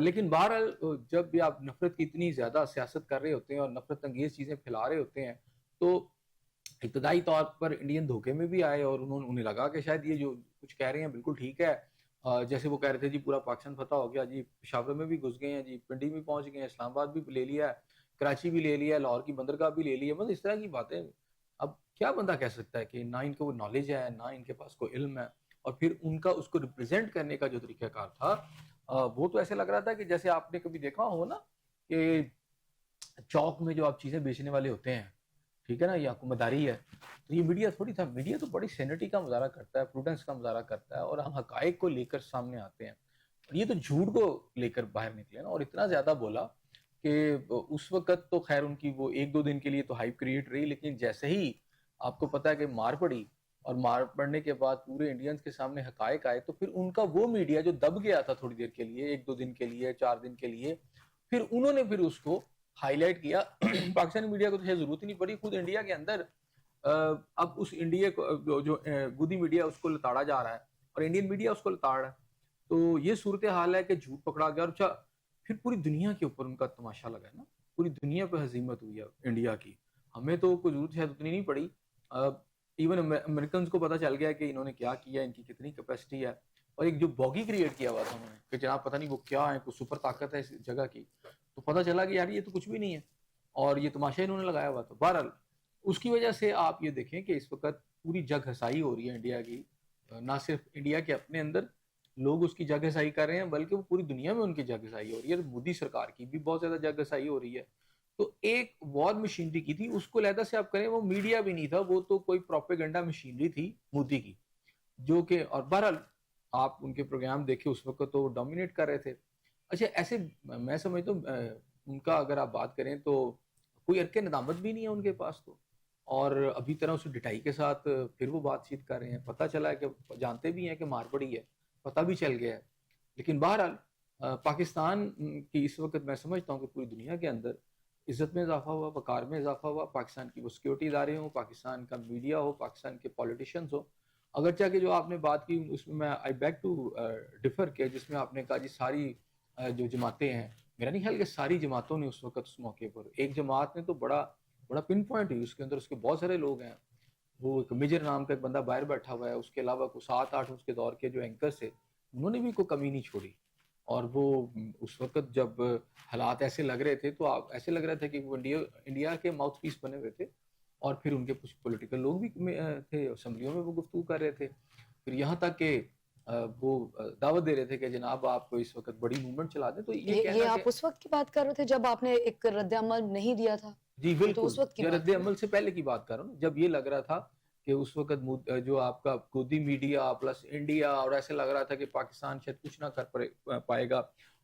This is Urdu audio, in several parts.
لیکن بہرحال جب بھی آپ نفرت کی اتنی زیادہ سیاست کر رہے ہوتے ہیں اور نفرت انگیز چیزیں پھیلا رہے ہوتے ہیں تو ابتدائی طور پر انڈین دھوکے میں بھی آئے اور انہیں لگا کہ شاید یہ جو کچھ کہہ رہے ہیں بالکل ٹھیک ہے. جیسے وہ کہہ رہے تھے جی پورا پاکستان فتح ہو گیا جی, پشاور میں بھی گھس گئے ہیں جی, پنڈی میں پہنچ گئے ہیں, اسلام آباد بھی لے لیا ہے, کراچی بھی لے لیا ہے, لاہور کی بندرگاہ بھی لے لی ہے. مطلب اس طرح کی باتیں. اب کیا بندہ کہہ سکتا ہے کہ نہ ان کو نالج ہے نہ ان کے پاس کوئی علم ہے, اور پھر ان کا اس کو ریپرزینٹ کرنے کا جو طریقہ کار تھا وہ تو ایسے لگ رہا تھا کہ جیسے آپ نے کبھی دیکھا ہو نا کہ چوک میں جو آپ چیزیں بیچنے والے ہوتے ہیں, ٹھیک ہے نا, یہ حکومت داری ہے, تو یہ میڈیا تھوڑی تھا. میڈیا تو بڑی سینٹی کا مظاہرہ کرتا ہے, پروڈنس کا مظاہرہ کرتا ہے, اور ہم حقائق کو لے کر سامنے آتے ہیں. اور یہ تو جھوٹ کو لے کر باہر نکلے نا, اور اتنا زیادہ بولا کہ اس وقت تو خیر ان کی وہ ایک دو دن کے لیے تو ہائپ کریٹ رہی, لیکن جیسے ہی آپ کو پتا ہے کہ مار پڑی, اور مار پڑنے کے بعد پورے انڈینز کے سامنے حقائق آئے, تو پھر ان کا وہ میڈیا جو دب گیا تھا تھوڑی دیر کے لیے, ایک دو دن کے لیے, 4 دن کے لیے, پھر انہوں نے پھر اس کو ہائی لائٹ کیا. پاکستانی میڈیا کو تو ضرورت ہی نہیں پڑی, خود انڈیا کے اندر اب اس انڈیا کو جو گودی میڈیا اس کو لتاڑا جا رہا ہے اور انڈین میڈیا اس کو لتاڑ رہا ہے. تو یہ صورتحال ہے کہ جھوٹ پکڑا گیا, اور پھر پوری دنیا کے اوپر ان کا تماشا لگا ہے نا, پوری دنیا پہ ہزیمت ہوئی ہے انڈیا کی. ہمیں تو کوئی ضرورت شاید اتنی نہیں پڑی, ایون امریکنز کو پتا چل گیا کہ انہوں نے کیا کیا, ان کی کتنی کیپیسٹی ہے, اور ایک جو باگی کریٹ کیا ہوا تھا انہوں نے کہ جناب پتہ نہیں وہ کیا ہے, کوئی سپر طاقت ہے اس جگہ کی, تو پتہ چلا کہ یار یہ تو کچھ بھی نہیں ہے, اور یہ تماشا انہوں نے لگایا ہوا تھا. بہرحال اس کی وجہ سے آپ یہ دیکھیں کہ اس وقت پوری جگ ہسائی ہو رہی ہے انڈیا کی, نہ صرف انڈیا کے اپنے اندر لوگ اس کی جگ ہسائی کر رہے ہیں, بلکہ وہ پوری دنیا میں ان کی جگ ہسائی ہو رہی ہے. مودی سرکار کی بھی بہت زیادہ جگ ہسائی ہو رہی ہے. تو ایک وار مشینری کی تھی, اس کو علیحدہ سے آپ کریں, وہ میڈیا بھی نہیں تھا, وہ تو کوئی پروپیگنڈا مشینری تھی مودی کی, جو کہ, اور بہرحال آپ ان کے پروگرام دیکھے اس وقت تو ڈومینیٹ کر رہے تھے. اچھا ایسے میں سمجھتا ہوں ان کا اگر آپ بات کریں تو کوئی عرق ندامت بھی نہیں ہے ان کے پاس تو, اور ابھی طرح اس ڈٹائی کے ساتھ پھر وہ بات چیت کر رہے ہیں. پتہ چلا ہے کہ جانتے بھی ہیں کہ مار پڑی ہے, پتہ بھی چل گیا ہے, لیکن بہرحال پاکستان کی اس وقت میں سمجھتا ہوں کہ پوری دنیا کے اندر عزت میں اضافہ ہوا, وقار میں اضافہ ہوا. پاکستان کی وہ سیکورٹی ادارے ہوں, پاکستان کا میڈیا ہو, پاکستان کے پولیٹیشنز ہو. اگرچہ کہ جو آپ نے بات کی اس میں آئی بیک ٹو ڈفر کے, جس میں آپ نے کہا جی ساری جو جماعتیں ہیں, میرا نہیں خیال کہ ساری جماعتوں نے اس وقت اس موقع پر, ایک جماعت نے تو بڑا پن پوائنٹ ہوئی, اس کے اندر اس کے بہت سارے لوگ ہیں. وہ ایک میجر نام کا ایک بندہ باہر بیٹھا ہوا ہے, اس کے علاوہ کوئی 7-8 اس کے دور کے جو اینکرز تھے, انہوں نے بھی کوئی کمی نہیں چھوڑی. اور وہ اس وقت جب حالات ایسے لگ رہے تھے تو آپ ایسے لگ رہا تھا کہ وہ انڈیا کے ماؤتھ پیس بنے ہوئے تھے, اور پھر ان کے کچھ پولیٹیکل لوگ بھی تھے, اسمبلیوں میں وہ گفتگو کر رہے تھے. پھر یہاں تک کہ وہ دعوت دے رہے تھے کہ جناب آپ اس وقت بڑی موومنٹ چلا دیں. تو یہ یہ کہنا آپ کہ اس وقت کی بات کر رہے تھے جب آپ نے ایک رد عمل نہیں دیا تھا؟ جی یہ تو بالکل, اس وقت کی یہ بات رد ہے نا. عمل سے پہلے کی بات کر رہا ہوں, جب یہ لگ رہا تھا کہ اس وقت جو آپ کا گودی میڈیا پلس انڈیا, اور ایسے لگ رہا تھا کہ پاکستان شاید کچھ نہ کر پائے گا,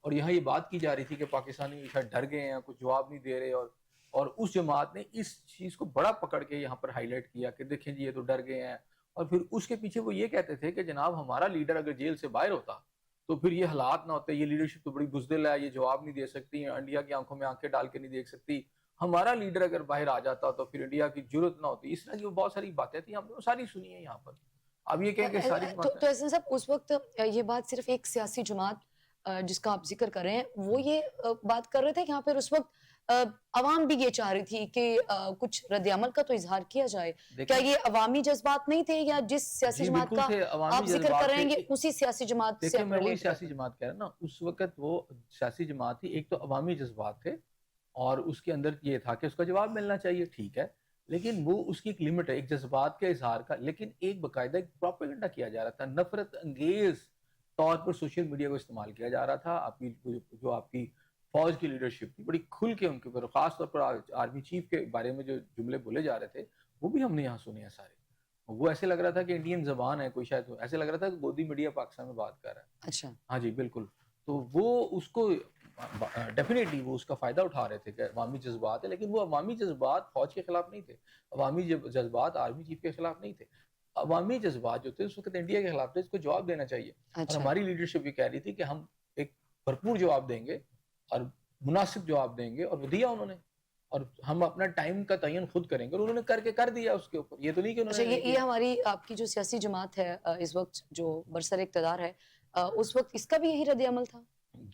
اور یہاں یہ بات کی جا رہی تھی کہ پاکستانی شاید ڈر گئے ہیں, کچھ جواب نہیں دے رہے, اور اس جماعت نے اس چیز کو بڑا پکڑ کے یہاں پر ہائی لائٹ کیا کہ دیکھیں جی یہ تو ڈر گئے ہیں. اور پھر اس کے پیچھے وہ یہ کہتے تھے کہ جناب ہمارا لیڈر اگر جیل سے باہر ہوتا تو پھر یہ حالات نہ ہوتے, یہ لیڈرشپ تو بڑی بزدل ہے, یہ جواب نہیں دے سکتی, انڈیا کی آنکھوں میں آنکھیں ڈال کے نہیں دیکھ سکتی, ہمارا لیڈر اگر باہر آ جاتا تو پھر انڈیا کی ضرورت نہ ہوتی. اس طرح کی بہت ساری باتیں تھیں, ہم نے وہ ساری سنی ہیں یہاں پر. اب یہ کہیں کہ ساری باتیں تو احسن صاحب اس وقت یہ بات صرف ایک سیاسی جماعت جس کا آپ ذکر کر رہے ہیں وہ یہ بات کر رہے تھے کہ یہاں پر اس وقت عوام بھی یہ چاہ رہی تھی کہ کچھ رد عمل کا تو اظہار کیا جائے. کیا دیکھیں, یہ عوامی جذبات نہیں تھے, یا جس سیاسی جی جماعت بالکل کا تھے, عوامی آپ ذکر کر جذبات رہے تھے. ہیں گے اسی سیاسی جماعت سے دیکھیں آپ میں وہی ریلیٹ کرتے سیاسی ہیں؟ جماعت کہہ رہا ہوں نا, اس وقت وہ سیاسی جماعت تھی, ایک تو عوامی جذبات تھے, اور اس کے اندر یہ تھا کہ اس کا جواب ملنا چاہیے, ٹھیک ہے, لیکن وہ اس کی ایک لمٹ ہے, ایک جذبات کے اظہار کا, لیکن ایک باقاعدہ ایک پروپیگنڈا کیا جا رہا تھا, نفرت انگیز طور پر سوشل میڈیا کو استعمال کیا جا رہا تھا. آپ کی جو آپ کی فوج کی لیڈرشپ تھی بڑی کھل کے ان کے اوپر, خاص طور پر آرمی چیف کے بارے میں جو جملے بولے جا رہے تھے وہ بھی ہم نے یہاں سنے ہیں سارے. وہ ایسے لگ رہا تھا کہ انڈین زبان ہے کوئی, شاید ایسے لگ رہا تھا کہ گودی میڈیا پاکستان میں بات کر رہا ہے. اچھا, ہاں جی بالکل. تو وہ اس کو ڈیفینیٹلی وہ اس کا فائدہ اٹھا رہے تھے کہ عوامی جذبات ہے, لیکن وہ عوامی جذبات فوج کے خلاف نہیں تھے, عوامی جذبات آرمی چیف کے خلاف نہیں تھے, عوامی جذبات جو تھے اس وقت انڈیا کے خلاف تھے. اس کو جواب دینا چاہیے, اور اچھا. ہماری لیڈرشپ یہ کہہ رہی تھی کہ ہم ایک بھرپور جواب دیں گے اور مناسب جواب دیں گے, اور وہ دیا انہوں نے, اور ہم اپنا ٹائم کا تعین خود کریں گے, اور انہوں نے کر دیا اس کے اوپر. یہ تو نہیں کہ انہوں اچھا, نے نہیں یہ کیا. ہماری آپ کی جو سیاسی جماعت ہے اس وقت جو برسر اقتدار ہے, اس وقت اس کا بھی یہی رد عمل تھا؟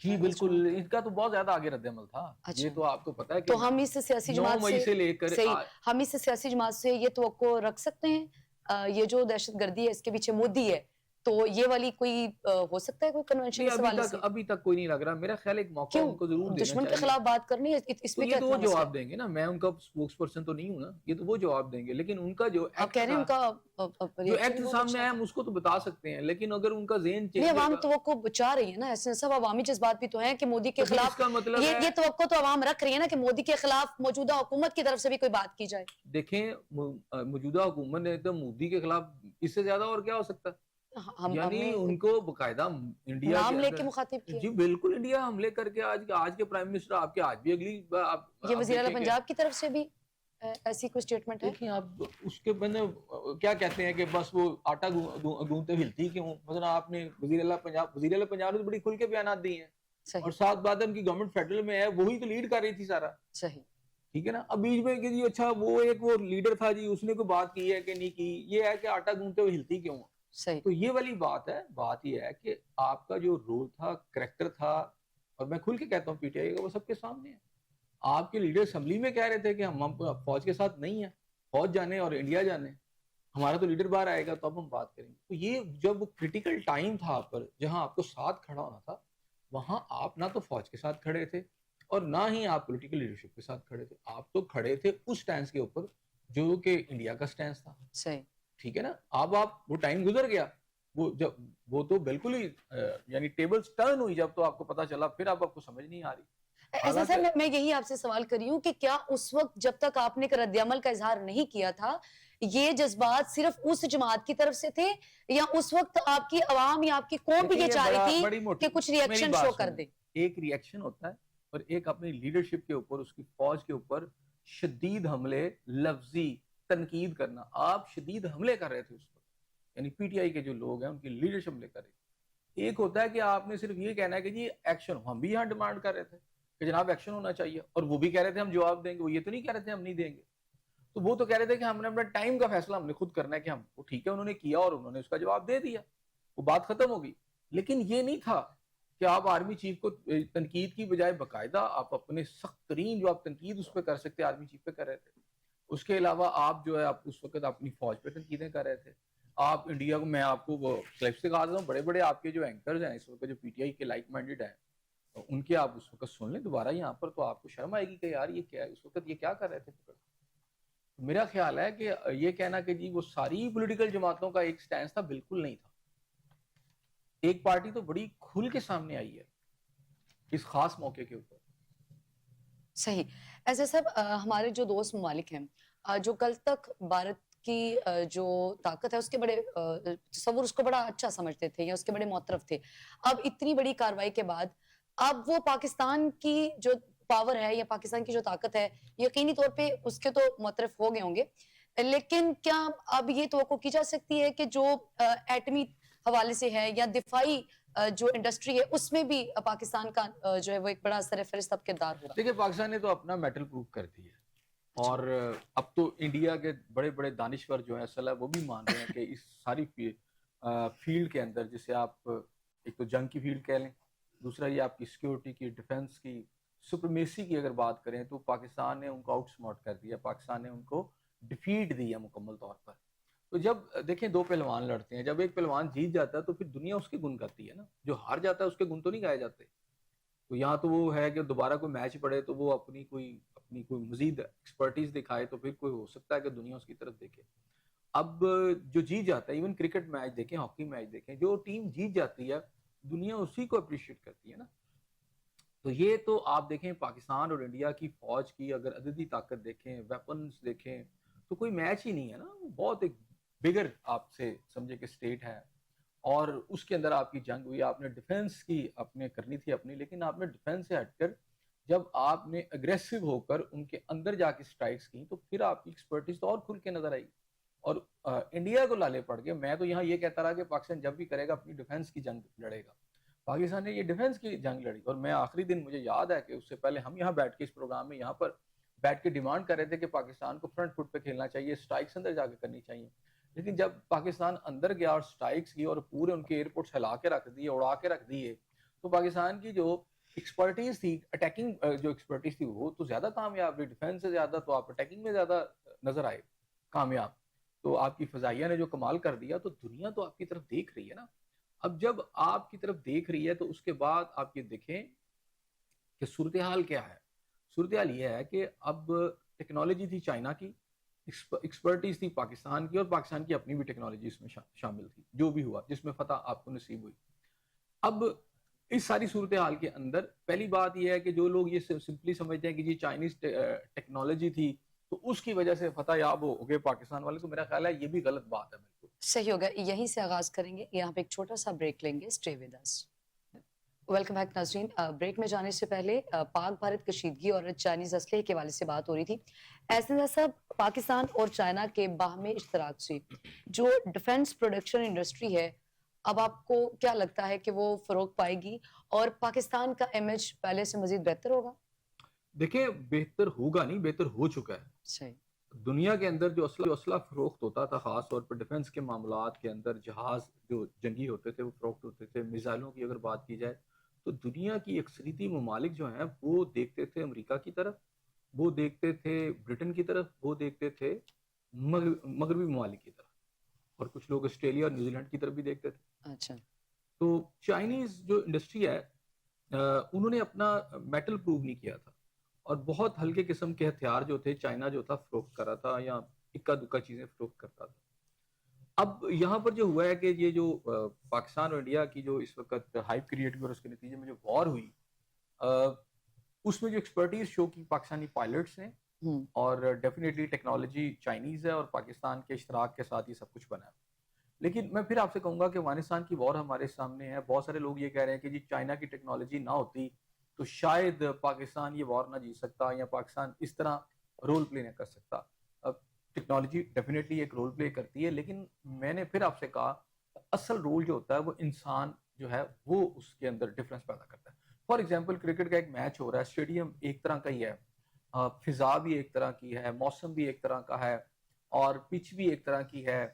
جی بالکل، ان کا تو بہت زیادہ آگے رد عمل تھا. یہ تو آپ کو پتا ہے کہ تو ہم اس سیاسی 9 جماعت مئی سے لے کر صحیح ہم اس سیاسی جماعت سے یہ توقع رکھ سکتے ہیں یہ جو دہشت گردی ہے اس کے پیچھے مودی ہے تو یہ والی کوئی ہو سکتا ہے کوئی کنونشن نہیں اس حوالے سے ابھی تک کوئی نہیں لگ رہا. میرا خیال ایک موقع کیوں ان کو ضرور دینا دشمن کے چاہیے. خلاف بات کرنی ہے اس تو میں یہ کیا تو اتنا وہ مسئلہ جواب ہے دیں گے نا, میں ان کا اسپوکس پرسن تو نہیں ہوں نا, یہ تو وہ جواب دیں گے. لیکن ان کا جو آپ ایکٹ کہہ رہے ہیں ان تھا, کا جو ریئیکشن ایکٹ بہت سامنے اچھا آیا تھا ہم اس کو تو بتا سکتے ہیں, لیکن اگر ان کا ذہن نہیں چینج عوام ہوگا توقع چاہ رہی ہے نا ایسے سب عوامی جذبات بھی تو ہیں کہ مودی کے تو پھر اس خلاف کا مطلب ہے یہ توقع تو عوام رکھ رہی ہے نا کہ مودی کے خلاف موجودہ حکومت کی طرف سے بھی کوئی بات کی جائے. دیکھیں موجودہ حکومت نے تو مودی کے خلاف اس سے زیادہ اور کیا ہو سکتا, ہم یعنی نے ان کو باقاعدہ انڈیا کے نام لے کے اندر, مخاطب کیا جی بالکل انڈیا حملے کر کے آج کے پرائم منسٹر آپ کے آج بھی اگلی یہ آپ وزیر اعلیٰ دیکھیں کہ پنجاب کی طرف سے بھی ایسی کوئی سٹیٹمنٹ ہے. دیکھیں آپ اس کے بندے کیا کہتے ہیں کہ بس وہ آٹا گونتے ہلتی کیوں, مثلا آپ نے وزیر اعلیٰ پنجاب نے بڑی کھل کے بیانات دیے ہیں, صحیح اور ساتھ بات ان کی گورنمنٹ فیڈرل میں ہے, وہی تو لیڈ کر رہی تھی سارا. صحیح ٹھیک ہے نا, اب بیچ میں کہ جی اچھا وہ لیڈر تھا جی, اس نے کوئی بات کی ہے کہ نہیں کی, یہ ہے کہ آٹا گونتے ہوئے ہلتی کیوں. صحیح تو یہ والی بات ہے. بات یہ ہے کہ آپ کا جو رول تھا, کریکٹر تھا, اور میں کھل کے کہتا ہوں پی ٹی آئی کا, وہ سب کے سامنے ہے. آپ کے لیڈر اسمبلی میں کہہ رہے تھے کہ ہم فوج کے ساتھ نہیں ہیں, فوج جانے اور انڈیا جانے, ہمارا تو لیڈر باہر آئے گا تو اب ہم بات کریں گے. تو یہ جب کریٹیکل ٹائم تھا آپ پر, جہاں آپ کو ساتھ کھڑا ہونا تھا, وہاں آپ نہ تو فوج کے ساتھ کھڑے تھے اور نہ ہی آپ پولیٹیکل لیڈرشپ کے ساتھ کھڑے تھے. آپ تو کھڑے تھے اس سٹینس کے اوپر جو کہ انڈیا کا سٹینس تھا. صحیح ٹھیک ہے نا, اب آپ وہ ٹائم گزر گیا, وہ تو بالکل ہی یعنی ٹیبلز ٹرن ہوئی جب, تو آپ کو پتا چلا, پھر اب آپ کو سمجھ نہیں آ رہی. ایسا سر میں یہی آپ سے سوال کر رہی ہوں کہ کیا اس وقت جب تک آپ نے رد عمل کا اظہار نہیں کیا تھا, یہ جذبات صرف اس جماعت کی طرف سے تھے, یا اس وقت آپ کی عوام یا آپ کی قوم بھی یہ چاہ رہی تھی کہ کچھ ریئیکشن شو کر دے. ایک ریئیکشن ہوتا ہے, اور ایک اپنی لیڈرشپ کے اوپر, اس کی فوج کے اوپر شدید حملے, لفظی تنقید کرنا. آپ شدید حملے کر رہے تھے اس وقت, یعنی پی ٹی آئی کے جو لوگ ہیں ان کی لیڈرشپ حملے کر رہے تھے. ایک ہوتا ہے کہ آپ نے صرف یہ کہنا ہے کہ جی ایکشن, ہم بھی یہاں ڈیمانڈ کر رہے تھے کہ جناب ایکشن ہونا چاہیے, اور وہ بھی کہہ رہے تھے ہم جواب دیں گے. وہ یہ تو نہیں کہہ رہے تھے ہم نہیں دیں گے, تو وہ تو کہہ رہے تھے کہ ہم نے اپنا ٹائم کا فیصلہ ہم نے خود کرنا ہے, کہ ہم وہ ٹھیک ہے انہوں نے کیا اور انہوں نے اس کا جواب دے دیا, وہ بات ختم ہو گئی. لیکن یہ نہیں تھا کہ آپ آرمی چیف کو تنقید کی بجائے باقاعدہ آپ اپنے سخت ترین جو آپ تنقید اس پہ کر سکتے آرمی چیف پہ کر رہے تھے. اس کے علاوہ آپ جو ہے آپ اس وقت اپنی فوج پہ تنقیدیں کر رہے تھے. آپ انڈیا کو, میں آپ کو وہ کلپ سے کہا ہوں, بڑے بڑے آپ کے جو اینکرز ہیں اس وقت جو پی ٹی آئی کے لائک مائنڈیڈ ہیں, ان کے آپ اس وقت سن لیں دوبارہ یہاں پر, تو آپ کو شرم آئے گی کہ یار یہ کیا ہے, اس وقت یہ کیا کر رہے تھے پکڑ. میرا خیال ہے کہ یہ کہنا کہ جی وہ ساری پولیٹیکل جماعتوں کا ایک سٹینس تھا, بالکل نہیں تھا. ایک پارٹی تو بڑی کھل کے سامنے آئی ہے اس خاص موقع کے اوپر. صحیح. ایسے سب ہمارے جو دوست ممالک ہیں جو کل تک بھارت کی جو طاقت ہے اس کے بڑے تصور اس کو بڑا اچھا سمجھتے تھے یا اس کے بڑے معترف تھے, اب اتنی بڑی کاروائی کے بعد اب وہ پاکستان کی جو پاور ہے یا پاکستان کی جو طاقت ہے یقینی طور پہ اس کے تو معترف ہو گئے ہوں گے, لیکن کیا اب یہ توقع کی جا سکتی ہے کہ جو ایٹمی حوالے سے ہے یا دفاعی جو انڈسٹری ہے اس میں بھی پاکستان کا جو ہے وہ ایک بڑا سر فہرست اب کردار ہوگا. دیکھیں پاکستان نے تو اپنا میٹل پروف کر دی ہے, اور اب تو انڈیا کے بڑے بڑے دانشور جو ہیں اصل ہے وہ بھی مان رہے ہیں کہ اس ساری فیلڈ کے اندر, جسے آپ ایک تو جنگ کی فیلڈ کہہ لیں, دوسرا یہ آپ کی سیکیورٹی کی, ڈیفنس کی, سپریمیسی کی اگر بات کریں تو پاکستان نے ان کو آؤٹ سمارٹ کر دیا, پاکستان نے ان کو ڈیفیٹ دی ہے مکمل طور پر. تو جب دیکھیں دو پہلوان لڑتے ہیں, جب ایک پہلوان جیت جاتا ہے تو پھر دنیا اس کے گن گاتی ہے نا, جو ہار جاتا ہے اس کے گن تو نہیں گائے جاتے. تو یہاں تو وہ ہے کہ دوبارہ کوئی میچ پڑے تو وہ اپنی کوئی مزید ایکسپرٹیز دکھائے, تو پھر کوئی ہو سکتا ہے کہ دنیا اس کی طرف دیکھے. اب جو جیت جاتا ہے, ایون کرکٹ میچ دیکھیں, ہاکی میچ دیکھیں, جو ٹیم جیت جاتی ہے دنیا اسی کو اپریشیٹ کرتی ہے نا. تو یہ تو آپ دیکھیں پاکستان اور انڈیا کی فوج کی اگر عددی طاقت دیکھیں, ویپنز دیکھیں, تو کوئی میچ ہی نہیں ہے نا. بہت ایک بگر آپ سے سمجھے کہ اسٹیٹ ہے, اور اس کے اندر آپ کی جنگ ہوئی. آپ نے ڈیفنس کی اپنے کرنی تھی اپنی, لیکن آپ نے ڈیفنس سے ہٹ کر جب آپ نے اگریسو ہو کر ان کے اندر جا کے سٹرائکس کی, تو پھر آپ کی ایکسپرٹیز تو اور کھل کے نظر آئی, اور انڈیا کو لالے پڑ گئے. میں تو یہاں یہ کہتا رہا کہ پاکستان جب بھی کرے گا اپنی ڈیفنس کی جنگ لڑے گا. پاکستان نے یہ ڈیفنس کی جنگ لڑی, اور میں آخری دن مجھے یاد ہے کہ اس سے پہلے ہم یہاں بیٹھ کے اس پروگرام میں یہاں پر بیٹھ کے ڈیمانڈ کر رہے تھے کہ پاکستان کو فرنٹ فٹ پہ کھیلنا چاہیے, سٹرائکس اندر جا کے کرنی چاہیے. لیکن جب پاکستان اندر گیا اور سٹرائکس کی اور پورے ان کے ایئرپورٹس ہلا کے رکھ دیے, اڑا کے رکھ دیے, تو پاکستان کی جو ایکسپرٹیز تھی اٹیکنگ جو ایکسپرٹیز تھی وہ تو زیادہ کامیاب رہی، ڈیفینس سے زیادہ تو آپ اٹیکنگ میں زیادہ نظر آئے کامیاب. تو آپ کی فضائیہ نے جو کمال کر دیا تو دنیا تو آپ کی طرف دیکھ رہی ہے نا. اب جب آپ کی طرف دیکھ رہی ہے تو اس کے بعد آپ یہ دیکھیں کہ صورتحال کیا ہے. صورتحال یہ ہے کہ اب ٹیکنالوجی تھی چائنا کی، ایکسپرٹیز تھی پاکستان کی، اور پاکستان کی اپنی بھی ٹیکنالوجی اس میں شامل تھی. جو بھی ہوا جس میں فتح آپ کو نصیب ہوئی. اب اس ساری صورتحال کے اندر پہلی بات یہ ہے کہ جو لوگ یہ سمپلی سمجھتے ہیں کہ جی چائنیز ٹیکنالوجی تھی تو اس کی وجہ سے فتح یاب ہو گئے پاکستان والے، تو میرا خیال ہے یہ بھی غلط بات ہے بالکل. صحیح ہوگا. یہیں سے آغاز کریں گے. یہاں پہ ایک چھوٹا سا بریک لیں گے. Stay with us. Welcome back ناظرین. بریک میں جانے سے پہلے پاک بھارت کشیدگی اور چائنیز اسلحے کے حوالے سے بات ہو رہی تھی. ایسے صاحب پاکستان اور چائنا کے باہمی اشتراک سے جو ڈیفنس پروڈکشن انڈسٹری ہے اب آپ کو کیا لگتا ہے کہ وہ فروغ پائے گی اور پاکستان کا امیج پہلے سے مزید بہتر ہوگا؟ دیکھیں بہتر ہوگا نہیں، بہتر ہو چکا ہے. صحیح. دنیا کے اندر جو اسلحہ فروخت ہوتا تھا خاص طور پر ڈیفنس کے معاملات کے اندر، جہاز جو جنگی ہوتے تھے وہ فروخت ہوتے تھے. میزائلوں کی اگر بات کی جائے تو دنیا کی اکثریتی ممالک جو ہیں وہ دیکھتے تھے امریکہ کی طرف، وہ دیکھتے تھے برٹن کی طرف، وہ دیکھتے تھے مغربی ممالک کی طرف، اور کچھ لوگ آسٹریلیا اور نیوزی لینڈ کی طرف بھی دیکھتے تھے. اچھا. تو چائنیز جو انڈسٹری ہے انہوں نے اپنا میٹل پروو نہیں کیا تھا، اور بہت ہلکے قسم کے ہتھیار جو تھے چائنا جو تھا فروخت کر رہا تھا یا اکا دکا چیزیں فروخت کرتا تھا. اب یہاں پر جو ہوا ہے کہ یہ جو پاکستان اور انڈیا کی جو اس وقت ہائپ کریٹ ہوئی اور اس کے نتیجے میں جو وار ہوئی، اس میں جو ایکسپرٹیز شو کی پاکستانی پائلٹس نے، اور ڈیفینیٹلی ٹیکنالوجی چائنیز ہے اور پاکستان کے اشتراک کے ساتھ یہ سب کچھ بنا ہے. لیکن میں پھر آپ سے کہوں گا کہ افغانستان کی وار ہمارے سامنے ہے. بہت سارے لوگ یہ کہہ رہے ہیں کہ جی چائنا کی ٹیکنالوجی نہ ہوتی تو شاید پاکستان یہ وار نہ جیت سکتا یا پاکستان اس طرح رول پلے نہ کر سکتا. اب ٹیکنالوجی ڈیفینیٹلی ایک رول پلے کرتی ہے، لیکن میں نے پھر آپ سے کہا اصل رول جو ہوتا ہے وہ انسان جو ہے وہ اس کے اندر ڈفرینس پیدا کرتا ہے. فار ایگزامپل کرکٹ کا ایک میچ ہو رہا ہے، اسٹیڈیم ایک طرح کا ہی ہے، فضا بھی ایک طرح کی ہے، موسم بھی ایک طرح کا ہے، اور پچ بھی ایک طرح کی ہے.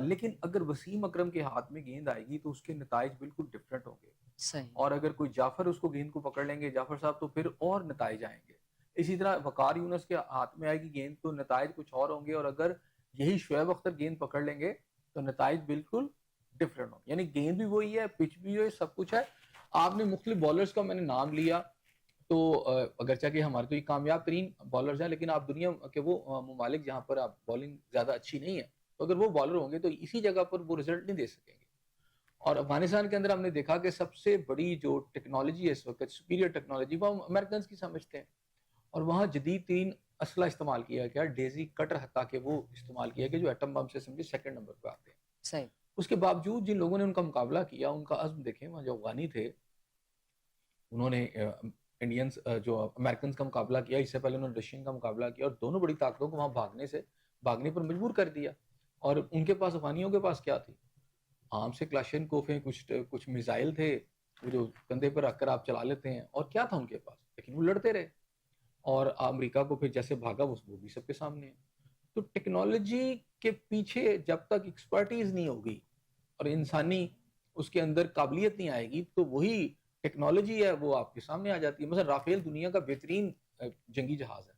لیکن اگر وسیم اکرم کے ہاتھ میں گیند آئے گی تو اس کے نتائج بالکل ڈفرینٹ ہوں گے. صحیح. اور اگر کوئی جعفر اس کو گیند کو پکڑ لیں گے جعفر صاحب تو پھر اور نتائج آئیں گے. اسی طرح وقار یونس کے ہاتھ میں آئے گی گیند تو نتائج کچھ اور ہوں گے، اور اگر یہی شعیب اختر گیند پکڑ لیں گے تو نتائج بالکل ڈفرینٹ ہوں گے. یعنی گیند بھی وہی ہے، پچ بھی وہی، سب کچھ ہے. آپ نے مختلف بالرز کا میں نے نام لیا تو اگرچہ کہ ہمارے تو یہ کامیاب ترین بالرز ہیں، لیکن آپ دنیا کے وہ ممالک جہاں پر آپ بالنگ زیادہ اچھی نہیں ہے تو اگر وہ بالر ہوں گے تو اسی جگہ پر وہ رزلٹ نہیں دے سکیں گے. اور افغانستان کے اندر ہم نے دیکھا کہ سب سے بڑی جو ٹیکنالوجی ہے اس وقت، سپیریئر ٹیکنالوجی، وہ امریکنز کی سمجھتے ہیں، اور وہاں جدید ترین اسلحہ استعمال کیا گیا، ڈیزی کٹر حتیٰ کہ وہ استعمال کیا گیا جو ایٹم بم سے سمجھے سیکنڈ نمبر پہ آتے ہیں. صحیح. اس کے باوجود جن لوگوں نے ان کا مقابلہ کیا ان کا عزم دیکھیں. وہاں جو افغانی تھے انہوں نے انڈینز جو امریکنز کا مقابلہ کیا، اس سے پہلے انہوں نے رشین کا مقابلہ کیا، اور دونوں بڑی طاقتوں کو وہاں بھاگنے پر مجبور کر دیا. اور ان کے پاس افغانیوں کے پاس کیا تھی؟ عام سے کلاشنکوف ہیں، کچھ میزائل تھے وہ جو کندھے پر رکھ کر آپ چلا لیتے ہیں، اور کیا تھا ان کے پاس، لیکن وہ لڑتے رہے. اور امریکہ کو پھر جیسے بھاگا وہ بھی سب کے سامنے ہے. تو ٹیکنالوجی کے پیچھے جب تک ایکسپرٹیز نہیں ہوگی اور انسانی اس کے اندر قابلیت نہیں آئے گی تو وہی ٹیکنالوجی ہے وہ آپ کے سامنے آ جاتی ہے. مثلا رافیل دنیا کا بہترین جنگی جہاز ہے،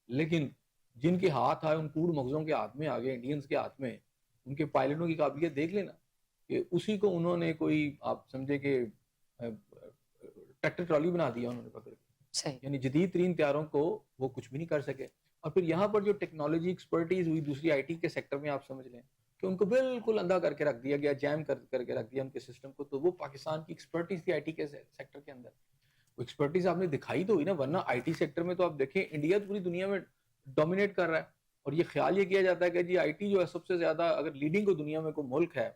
لیکن جن کے ہاتھ آئے ان کوڑ مغزوں کے ہاتھ میں آ گئے، انڈینز کے ہاتھ میں، ان کے پائلٹوں کی قابلیت دیکھ لینا کہ اسی کو انہوں نے کوئی آپ سمجھے کہ ٹریکٹر ٹرالی بنا دیا انہوں نے پکڑ کے. صحیح. یعنی جدید ترین طیاروں کو وہ کچھ بھی نہیں کر سکے. اور پھر یہاں پر جو ٹیکنالوجی ایکسپرٹیز ہوئی دوسری آئی ٹی کے سیکٹر میں، آپ سمجھ لیں کہ ان کو بالکل اندھا کر کے رکھ دیا گیا، جیم کر کے رکھ دیا ان کے سسٹم کو. تو وہ پاکستان کی ایکسپرٹیز تھی آئی ٹی کے سیکٹر کے اندر. وہ ایکسپرٹیز آپ نے دکھائی تو ہوئی نا، ورنہ آئی ٹی سیکٹر میں تو آپ دیکھیں انڈیا پوری دنیا میں ڈومینیٹ کر رہا ہے، اور یہ خیال یہ کیا جاتا ہے کہ جی آئی ٹی جو ہے سب سے زیادہ اگر لیڈنگ کو دنیا میں کوئی ملک ہے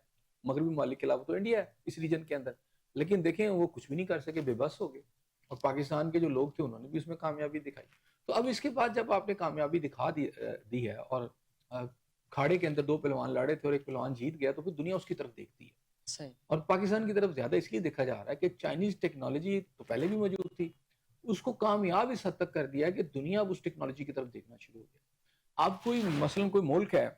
مغربی ممالک کے علاوہ تو انڈیا ہے اس ریجن کے اندر. لیکن دیکھیں وہ کچھ بھی نہیں کر سکے، بے بس ہو گئے. اور پاکستان کے جو لوگ تھے انہوں نے بھی اس میں کامیابی دکھائی. تو اب اس کے بعد جب آپ نے کامیابی دکھا دی ہے اور کھاڑے کے اندر دو پہلوان لڑے تھے اور ایک پہلوان جیت گیا تو پھر دنیا اس کی طرف دیکھتی ہے. صحیح. اور پاکستان کی طرف زیادہ اس لیے دیکھا جا رہا ہے کہ چائنیز ٹیکنالوجی تو پہلے بھی موجود تھی، اس کو کامیاب اس حد تک کر دیا ہے کہ دنیا اب اس ٹیکنالوجی کی طرف دیکھنا شروع ہو گیا. اب کوئی مثلا کوئی ملک ہے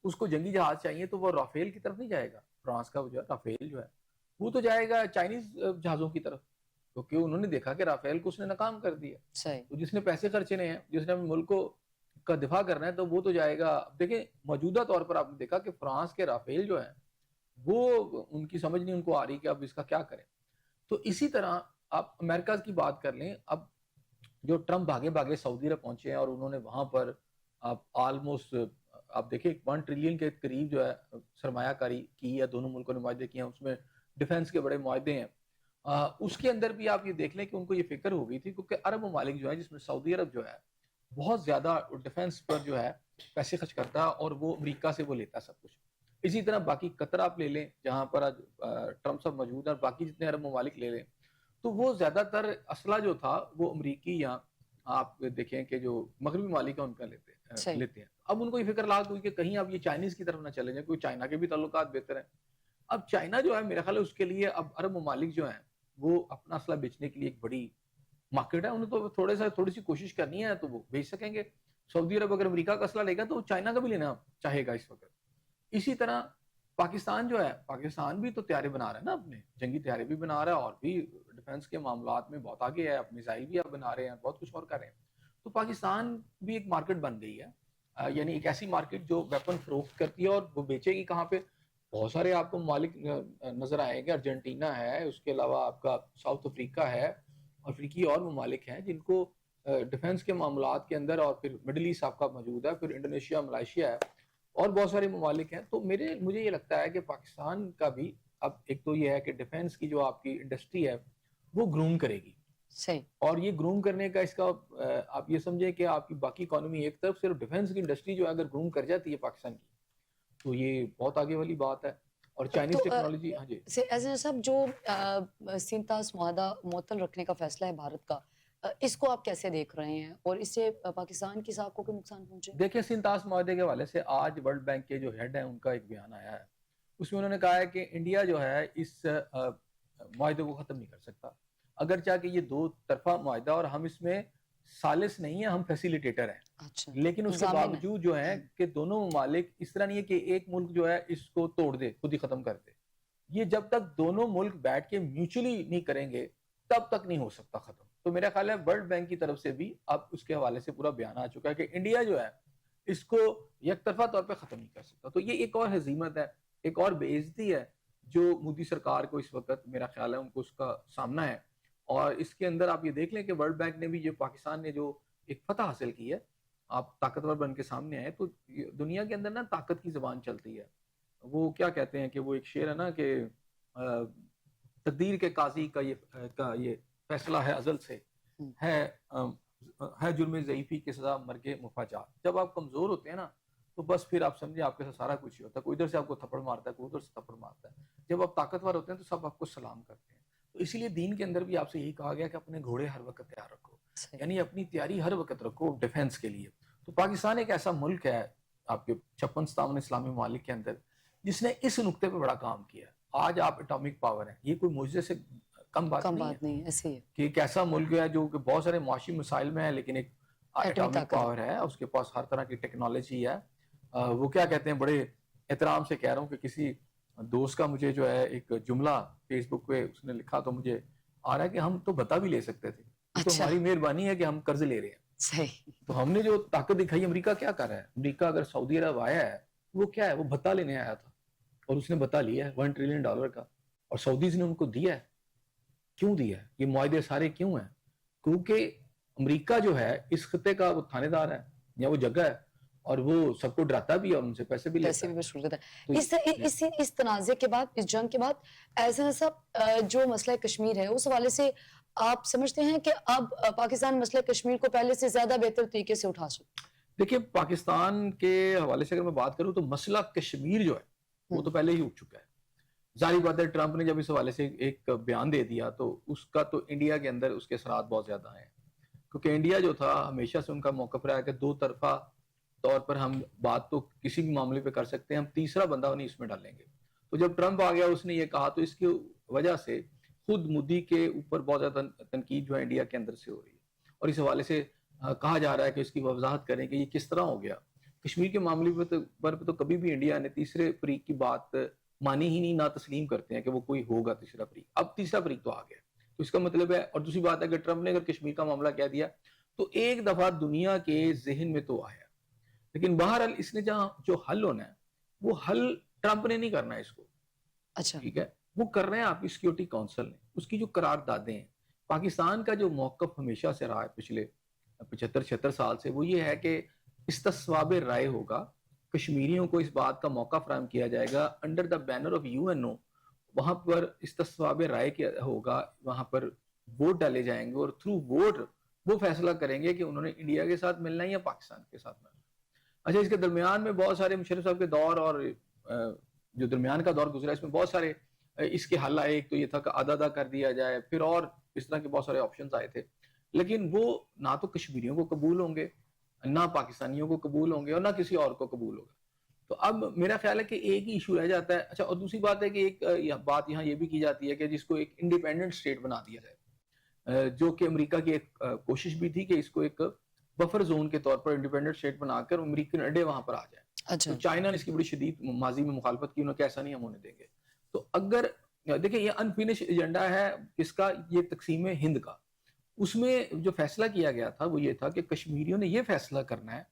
اس کو جنگی جہاز چاہیے تو وہ رافیل کی طرف نہیں جائے گا. فرانس کا جو ہے رافیل جو ہے وہ تو جائے گا چائنیز جہازوں کی طرف، کیونکہ انہوں نے دیکھا کہ رافیل کو اس نے ناکام کر دیا. صحیح. تو جس نے پیسے خرچنے ہیں، جس نے اپنے ملک کو کا دفاع کرنا ہے، تو وہ تو جائے گا. دیکھیں موجودہ طور پر آپ نے دیکھا کہ فرانس کے رافیل جو ہیں وہ ان کی سمجھ نہیں ان کو آ رہی کہ اب اس کا کیا کریں. تو اسی طرح آپ امریکہ کی بات کر لیں. اب جو ٹرمپ بھاگے بھاگے سعودی عرب پہنچے ہیں اور انہوں نے وہاں پر آپ آلموسٹ آپ دیکھیں 1 ٹریلین کے قریب جو ہے سرمایہ کاری کی ہے، دونوں ملکوں نے معاہدے کیے ہیں، اس میں ڈیفنس کے بڑے معاہدے ہیں. اس کے اندر بھی آپ یہ دیکھ لیں کہ ان کو یہ فکر ہو گئی تھی، کیونکہ عرب ممالک جو ہیں جس میں سعودی عرب جو ہے بہت زیادہ ڈیفنس پر جو ہے پیسے خرچ کرتا ہے، اور وہ امریکہ سے وہ لیتا سب کچھ. اسی طرح باقی قطر آپ لے لیں جہاں پر آج ٹرمپ صاحب موجود ہیں، اور باقی جتنے عرب ممالک لے لیں، تو وہ زیادہ تر اسلحہ جو تھا وہ امریکی یا آپ دیکھیں کہ جو مغربی ممالک ہیں ان کا صحیح. لیتے ہیں. اب ان کو یہ فکر لاحق ہوئی کہ کہیں اب یہ چائنیز کی طرف نہ چلے جائیں، کوئی چائنا کے بھی تعلقات بہتر ہیں. اب چائنا جو ہے میرا خیال ہے اس کے لیے اب عرب ممالک جو ہیں وہ اپنا اسلحہ بیچنے کے لیے ایک بڑی مارکیٹ ہے. انہیں تو تھوڑی سی کوشش کرنی ہے تو وہ بیچ سکیں گے. سعودی عرب اگر امریکہ کا اسلحہ لے گا تو وہ چائنا کا بھی لینا چاہے گا اس وقت. اسی طرح پاکستان جو ہے، پاکستان بھی تو طیارے بنا رہا ہے نا، اپنے جنگی طیارے بھی بنا رہا ہے، اور بھی ڈیفنس کے معاملات میں بہت آگے ہے، میزائل بھی بنا رہے ہیں، بہت کچھ اور کر رہے ہیں. تو پاکستان بھی ایک مارکیٹ بن گئی ہے، یعنی ایک ایسی مارکیٹ جو ویپن فروخت کرتی ہے، اور وہ بیچے گی کہاں پہ. بہت سارے آپ کو ممالک نظر آئیں گے، ارجنٹینا ہے، اس کے علاوہ آپ کا ساؤتھ افریقہ ہے، افریقی اور ممالک ہیں جن کو ڈیفنس کے معاملات کے اندر، اور پھر مڈل ایسٹ آپ کا موجود ہے، پھر انڈونیشیا، ملائیشیا ہے، اور بہت سارے ممالک ہیں. تو مجھے یہ لگتا ہے کہ پاکستان کا بھی اب ایک تو یہ ہے کہ ڈیفنس کی جو آپ کی انڈسٹری ہے وہ گروم کرے گی. صحیح. اور یہ گروم کرنے کا اس کا آپ یہ سمجھیں کہ آپ کی باقی اکانومی ایک طرف، صرف ڈیفنس کی انڈسٹری جو ہے اگر گروم کر جاتی ہے پاکستان کی تو یہ بہت آگے والی بات ہے. اور چائنیز تو ٹیکنالوجی. ہاں جی. ایسے صاحب جو سینتاس معاہدہ معطل رکھنے کا فیصلہ ہے بھارت کا، اس کو آپ کیسے دیکھ رہے ہیں اور اس سے پاکستان کی ساکھ کو کوئی نقصان پہنچے؟ دیکھیں سینتاس معاہدے کے حوالے سے آج ورلڈ بینک کے جو ہیڈ ہیں ان کا ایک بیان آیا ہے. اس میں انہوں نے کہا ہے کہ انڈیا جو ہے اس معاہدے کو ختم نہیں کر سکتا، اگرچہ کہ یہ 2 طرفہ معاہدہ اور ہم اس میں ثالث نہیں ہیں، ہم فیسیلیٹیٹر ہیں. اچھا. لیکن اس کے ضامن ہے. باوجود جو ہے کہ دونوں ممالک اس طرح نہیں ہے کہ ایک ملک جو ہے اس کو توڑ دے، خود ہی ختم کر دے. یہ جب تک دونوں ملک بیٹھ کے میوچولی نہیں کریں گے تب تک نہیں ہو سکتا ختم. تو میرا خیال ہے ورلڈ بینک کی طرف سے بھی اب اس کے حوالے سے پورا بیان آ چکا ہے کہ انڈیا جو ہے اس کو یک طرفہ طور پہ ختم نہیں کر سکتا. تو یہ ایک اور ہزیمت ہے، ایک اور بے عزتی ہے جو مودی سرکار کو اس وقت میرا خیال ہے ان کو اس کا سامنا ہے. اور اس کے اندر آپ یہ دیکھ لیں کہ ورلڈ بینک نے بھی جو پاکستان نے جو ایک فتح حاصل کی ہے، آپ طاقتور بن کے سامنے آئے، تو دنیا کے اندر نا طاقت کی زبان چلتی ہے. وہ کیا کہتے ہیں کہ وہ ایک شعر ہے نا کہ تقدیر کے قاضی کا یہ فیصلہ ہے ازل سے، ہے جرم ضعیفی کی سزا مرگ مفاجات. جب آپ کمزور ہوتے ہیں نا تو بس پھر آپ سمجھیں آپ کے ساتھ سارا کچھ ہی ہوتا ہے. کوئی ادھر سے آپ کو تھپڑ مارتا ہے، کوئی ادھر سے تھپڑ مارتا ہے. جب آپ طاقتور ہوتے ہیں تو سب آپ کو سلام کرتے ہیں. تو اسی لیے دین کے اندر بھی آپ سے یہی کہا گیا کہ اپنے گھوڑے ہر وقت تیار رکھو، یعنی اپنی تیاری ہر وقت رکھو ڈیفنس کے لیے. تو پاکستان ایک ایسا ملک ہے آپ کے 56-57 اسلامی ممالک کے اندر جس نے اس نقطے پہ بڑا کام کیا ہے. آج آپ اٹامک پاور ہیں، یہ کوئی معجزے سے کم بات نہیں ہے. ایسے ہی ہے کہ ایک ایسا ملک ہے جو کہ بہت سارے معاشی مسائل میں ہے لیکن ایک اٹامک پاور ہے، اس کے پاس ہر طرح کی ٹیکنالوجی ہے. وہ کیا کہتے ہیں، بڑے احترام سے کہہ رہا ہوں کہ کسی دوست کا مجھے جو ہے ایک جملہ فیس بک پہ اس نے لکھا تو مجھے آ رہا ہے کہ ہم تو بتا بھی لے سکتے تھے، تو ہماری مہربانی ہے کہ ہم قرض لے رہے ہیں. صحیح. تو ہم نے جو طاقت دکھائی، امریکہ کیا کر رہا ہے؟ امریکہ اگر سعودی عرب آیا ہے وہ کیا ہے، وہ بھتا لینے آیا تھا اور اس نے بھتا لیا ہے $1 ٹریلین کا، اور سعودیز نے ان کو دیا ہے. کیوں دیا ہے؟ یہ معاہدے سارے کیوں ہیں؟ کیونکہ امریکہ جو ہے اس خطے کا وہ تھانے دار ہے یا وہ جگہ ہے، اور وہ سب کو ڈراتا بھی اور ان سے پیسے بھی لیتا ہے. اس تنازع کے بعد، اس جنگ کے بعد ایسا صاحب جو مسئلہ کشمیر ہے اس حوالے سے آپ سمجھتے ہیں کہ اب پاکستان مسئلہ کشمیر کو پہلے سے زیادہ بہتر طریقے سے اٹھا سکتا؟ دیکھیے پاکستان کے حوالے سے اگر میں بات کروں تو مسئلہ کشمیر جو ہے وہ تو پہلے ہی اٹھ چکا ہے. ظاہر بات ہے ٹرمپ نے جب اس حوالے سے ایک بیان دے دیا تو اس کا تو انڈیا کے اندر اس کے اثرات بہت زیادہ ہیں، کیونکہ انڈیا جو تھا ہمیشہ سے ان کا موقف رہا ہے کہ 2 طرفہ طور پر ہم بات تو کسی بھی معاملے پہ کر سکتے ہیں، ہم تیسرا بندہ نہیں اس میں ڈالیں گے. تو جب ٹرمپ آ گیا اس نے یہ کہا تو اس کی وجہ سے خود مودی کے اوپر بہت زیادہ تنقید جو ہے انڈیا کے اندر سے ہو رہی ہے، اور اس حوالے سے کہا جا رہا ہے کہ اس کی وضاحت کریں کہ یہ کس طرح ہو گیا. کشمیر کے معاملے پر تو کبھی بھی انڈیا نے تیسرے فریق کی بات مانی ہی نہیں، نہ تسلیم کرتے ہیں کہ وہ کوئی ہوگا تیسرا فریق. اب تیسرا فریق تو آ گیا. تو اس کا مطلب ہے، اور دوسری بات ہے کہ ٹرمپ نے اگر کشمیر کا معاملہ کہہ دیا تو ایک دفعہ دنیا کے ذہن میں تو آیا، لیکن بہرحال اس نے جہاں جو حل ہونا ہے وہ حل ٹرمپ نے نہیں کرنا ہے اس کو، اچھا ٹھیک ہے، وہ کر رہے ہیں آپ کی سیکورٹی کونسل نے. اس کی جو قراردادیں ہیں، پاکستان کا جو موقف ہمیشہ سے رہا ہے پچھلے 75-76 سال سے، وہ یہ ہے کہ استصواب رائے ہوگا، کشمیریوں کو اس بات کا موقع فراہم کیا جائے گا under the banner of UNO. وہاں پر استصواب رائے کیا ہوگا، وہاں پر ووٹ ڈالے جائیں گے اور تھرو ووٹ وہ فیصلہ کریں گے کہ انہوں نے انڈیا کے ساتھ ملنا ہے یا پاکستان کے ساتھ ملنا ہے. اچھا، اس کے درمیان میں بہت سارے مشرف صاحب کے دور اور جو درمیان کا دور گزرا، اس میں بہت سارے اس کے حل آئے. ایک تو یہ تھا کہ آدھا کر دیا جائے، پھر اور اس طرح کے بہت سارے آپشنز آئے تھے، لیکن وہ نہ تو کشمیریوں کو قبول ہوں گے، نہ پاکستانیوں کو قبول ہوں گے، اور نہ کسی اور کو قبول ہوگا. تو اب میرا خیال ہے کہ ایک ہی ایشو رہ جاتا ہے. اچھا، اور دوسری بات ہے کہ ایک بات یہاں یہ بھی کی جاتی ہے کہ جس کو ایک انڈیپینڈنٹ اسٹیٹ بنا دیا جائے، جو کہ امریکہ کی ایک کوشش بھی تھی کہ اس کو ایک بفر زون کے طور پر انڈیپینڈنٹ اسٹیٹ بنا کر امریکن اڈے وہاں پر آ جائیں. اچھا تو چائنا نے اس کی بڑی شدید ماضی میں مخالفت کی، انہوں نے کہا ایسا نہیں ہم ہونے دیں گے. تو اگر دیکھیں یہ انفینش ایجنڈا ہے کس کا، یہ تقسیم ہند کا. اس میں جو فیصلہ کیا گیا تھا وہ یہ تھا کہ کشمیریوں نے یہ فیصلہ کرنا ہے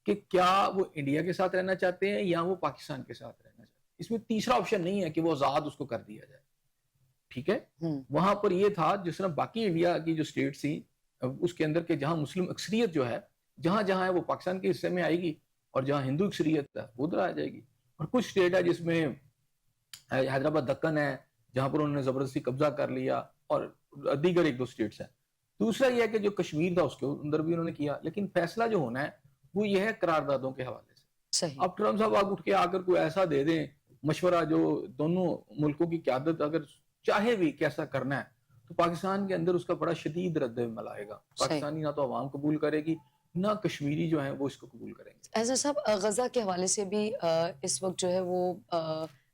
کہ کیا وہ انڈیا کے ساتھ رہنا چاہتے ہیں یا وہ پاکستان کے ساتھ رہنا چاہتے ہیں. اس میں تیسرا آپشن نہیں ہے کہ وہ آزاد اس کو کر دیا جائے، ٹھیک ہے. وہاں پر یہ تھا جس طرح باقی انڈیا کی جو اسٹیٹس تھیں اس کے اندر کہ جہاں مسلم اکثریت جو ہے جہاں جہاں ہے وہ پاکستان کے حصے میں آئے گی، اور جہاں ہندو اکثریت ہے وہ ادھر آ جائے گی. اور کچھ اسٹیٹ ہے جس میں حیدرآباد دکن ہے جہاں پر انہوں نے زبردستی قبضہ کر لیا، اور دیگر ایک دو اسٹیٹس ہیں. دوسرا یہ ہے کہ جو کشمیر تھا اس کے اندر بھی انہوں نے کیا، لیکن فیصلہ جو ہونا ہے وہ یہ ہے قراردادوں کے حوالے سے. صحیح. اب ٹرمپ صاحب آگ اٹھ کے آ کر کوئی ایسا دے دیں مشورہ جو دونوں ملکوں کی قیادت اگر چاہے بھی کیسا کرنا ہے، تو پاکستان کے اندر اس کا بڑا شدید رد عمل آئے گا. پاکستانی نہ تو عوام قبول کرے گی، نہ کشمیری جو ہیں وہ اس کو قبول کریں گے. ایسا صاحب، غزہ کے حوالے سے بھی اس وقت جو ہے وہ